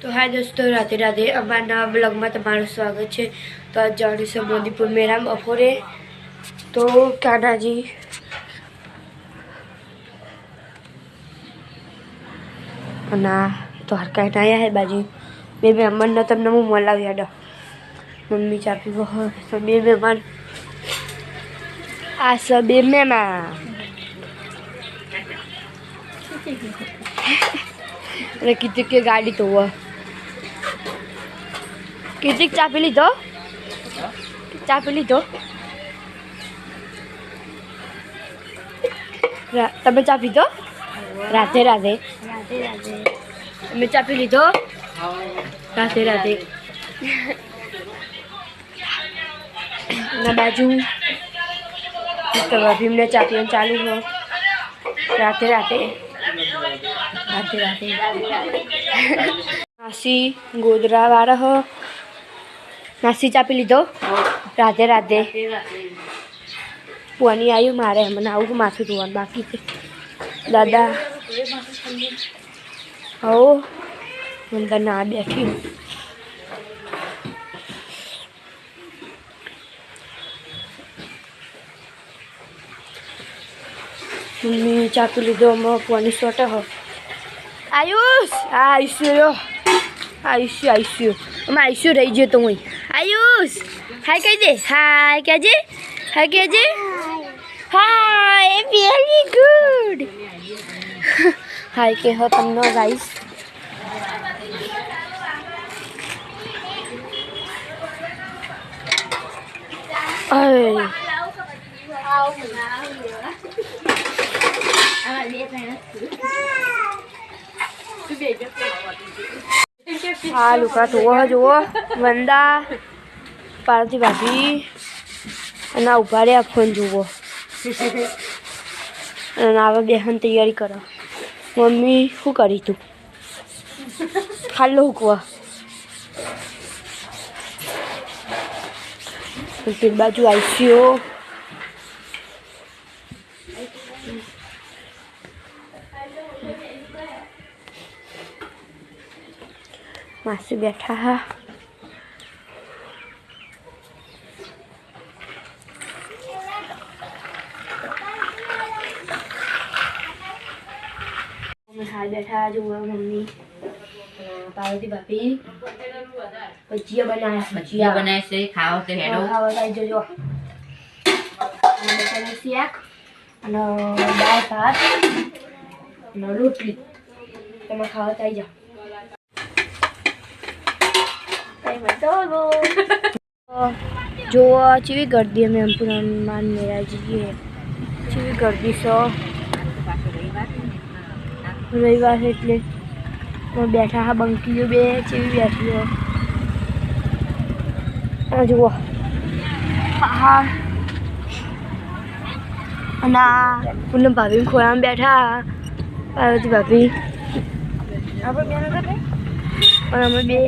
तो हाय दोस्तों, राधे राधे। અમારા નવા બ્લોગમાં તમારું સ્વાગત છે। તો આજ જવાનું છે મોદીપુર મેળા બપોરે। તો કાનાજી અને તો હરકાઈ આયા હે બાજુ બે મહેમાન તમને હું મળાવી આડો મમ્મી ચાપી બહો તો બે મહેમાન આ સ બે મહેમાન अरे कितने के गाड़ी तो हुआ कितने चापी ली तो तब चापी तो राधे राधे मैं चापी ली तो राधे राधे ना बाजू तो अभी हमने चापी चालू हो राधे राधे राधे राधे नासी गोदरा वाला हो नासी चापी लीधो राधे राधे पुआनी आयु मारे मैंने आऊ माथू धोवन बाकी थे दादा आओ अंदर ना बैठी मम्मी चापी लीधो अम्मा पुआनी सोटा हो आयुष आयुष्यो आयुष्य आयुष्य मैं आयुष्य रही जो तो वही आयुष हाय कह दे हाय क्या जे हाय क्या जे हाय वेरी गुड हाय के हो तुम नो गाइस हाँ लुका तो जो वंदा पार्वती भाभी ना उभा रे फोन जुओ आवे बेहन तैयारी करो मम्मी शू करी तू खालो हुकवा फिर बाजू आईसीओ मासी बैठा है हाल बैठा जो मम्मी पार्वती भाभी भजिया बनाए से खाओ तो हेडो खाओ तो जो बटानी शाक અને દાળ ભાત અને રોટલી તમે ખાવા તો આવી જાઓ जो चीवी गर्दी में हम पूरा मान मेरा जी चीवी गर्दी सो रविवार है એટલે मैं बैठा हाँ बंकी जो बे चीवी बैठी हो जुओ हाँ ना पूनम भाभी खोला में बैठा पार्वती भाभी और हमें बे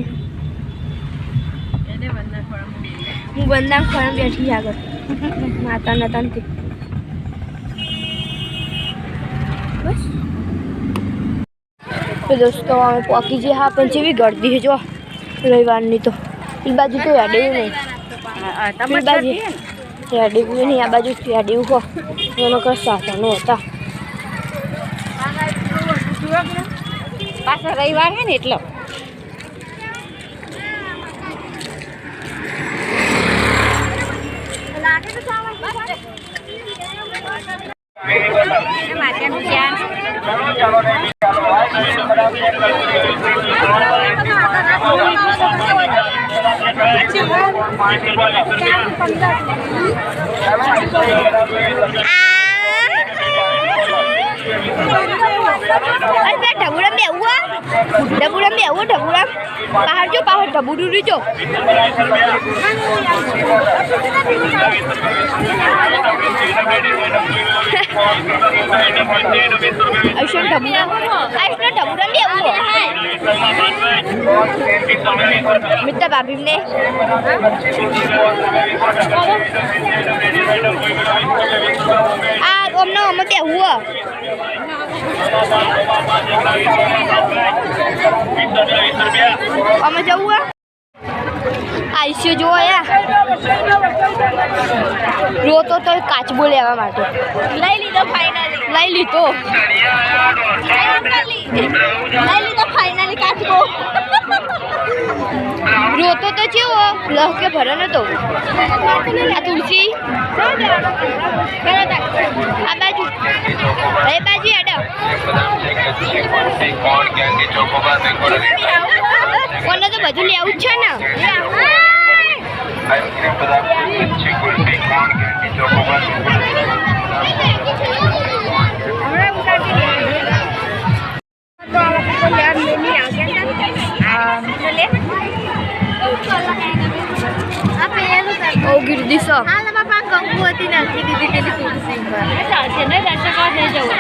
હું બંદા ખોરામ બેઠી આગળ માતા નતાનથી બસ તો દોસ્તો અમે પોકી જે હા પણ જેવી ગળદી છે જો રવિવારની તો એ બાજુ તો યાદેવું નહીં એ બાજુ યાદેવું નહીં આ બાજુ યાદેવું હો એનો કર સાધનો હતા પાછા રવિવાર હે ને એટલો ढबूरम में वो ढबूरम बाहर जो बाहर ढबूरू जो ऐसा ढबूरम में वो मित्र भाभी ने आ ओमना ओम पे हुआ અમે જવું આઈસીયુ જોવો યાર રોતો તો કાચબો લેવા માટે લઈ લીધો ફાઇનલી લઈ લીધો ફાઇનલી કાચબો રોતો તો કેવો લહ કે ભરે નતો આ તુલસી આ બાજુ એ બાજુ હેડો કોને તો બધું લેવું જ છે ને ઓ ગીરદી સો હાલ બાપા કંકુ હતી નાખી દીધી પેલી તુલસી પર ચાલશે ને દર્શકો લઈ જવું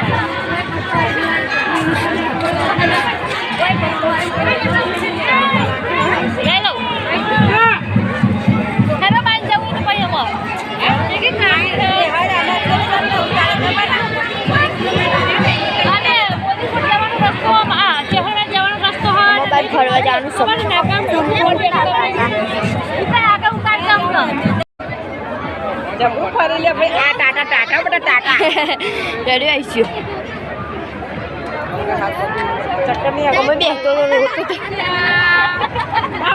લઈ લો હેલો બાદ જવું તો પછી મોબાઈલ ફરવા જવાનું જમ્મુ ફરી લે ભાઈ આ ટાટા ટાટા બધા ટાટા રેડી આવીશું ચક્કરની અમે બેસતો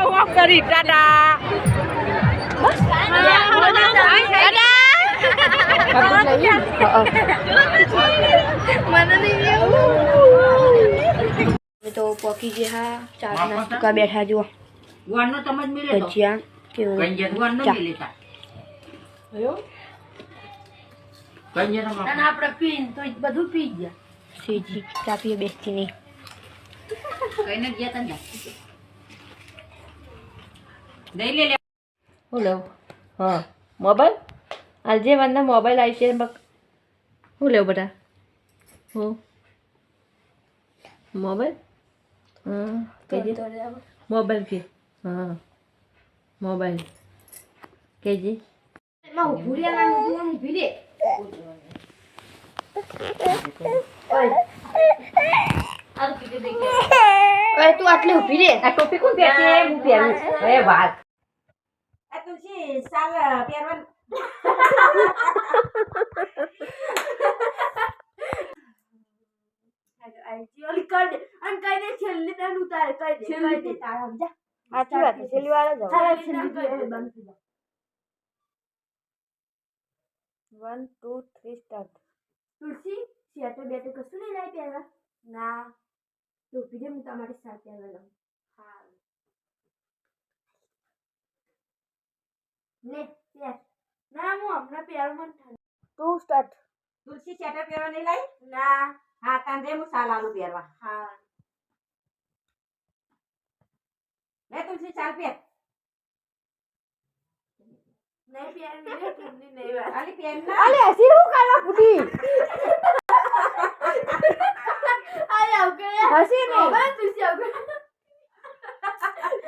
વોક કરી ટાટા તો પોકી ગયા ચાર નાસ્તા બેઠા જુઓ વનનો તમજ મિલે તો ભજીયા કેવું વનનો મિલે તા અને આપણે પીન તો બધું પી ગયા સીજી ચા પીએ બેસતી નહીં કઈને ગયા તા દઈ લે હું લઉં હા મોબાઈલ આજે મને મોબાઈલ આવી છે હું લેવું બેટા હું મોબાઈલ હા કહેજે મોબાઈલ કે હા મોબાઈલ કહેજે ઓય તું આટલી ઊભી રે આ ટોપી કોણ પહેરશે હું પહેરું હે વાત આ તુલસી સાલ પહેરવાનું સાચી વાત છેલ્લી વાર જ 1 2 3 સ્ટાર્ટ તુલસી શેટો બેટો કશું નહીં લાવી પહેરવા ના તો પીજે હું તમારી સાથે પહેરવા લઉં હા લે પહેર ના હું હમણાં પહેરવા મન 2 સ્ટાર્ટ તુલસી શેટર પહેરવા નહીં લાવી ના હા તાંદે હું સાલ આલુ પહેરવા હા લે તુલસી ચાલ પહેર નહીં પહેરવી લે કેમની નહીં વાત આલી પહેર ના અલે હસી હું કરવા ફૂટી આય આવ ગયા હસી નહીં બસ તુલસી આવ ગયા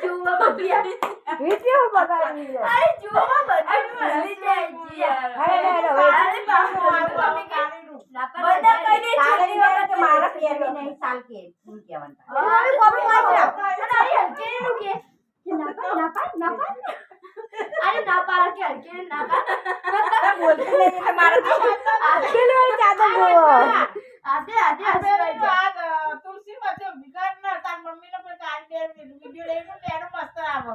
જોવા બબી વિડિયો બગાડી લો આય જોવા બબી મળી જાય જી યાર અરે બાપુ આવું કારેલું બધા કઈ દે તારે વખત મારા પહેરવી નહીં સાલ કે હું કહેવાનું અરે કોપી માર અરે હલકે નું કે ના પાડ અરે ના પાડ કે હલકે ના પાડ બોલતે નહીં તમારા પેલો ચાદર જોવો તુલસી માં બિગાડ ના તાર મમ્મી ને પણ કાઢ દે વિડિયો લઈને તેનો મસ્ત આવે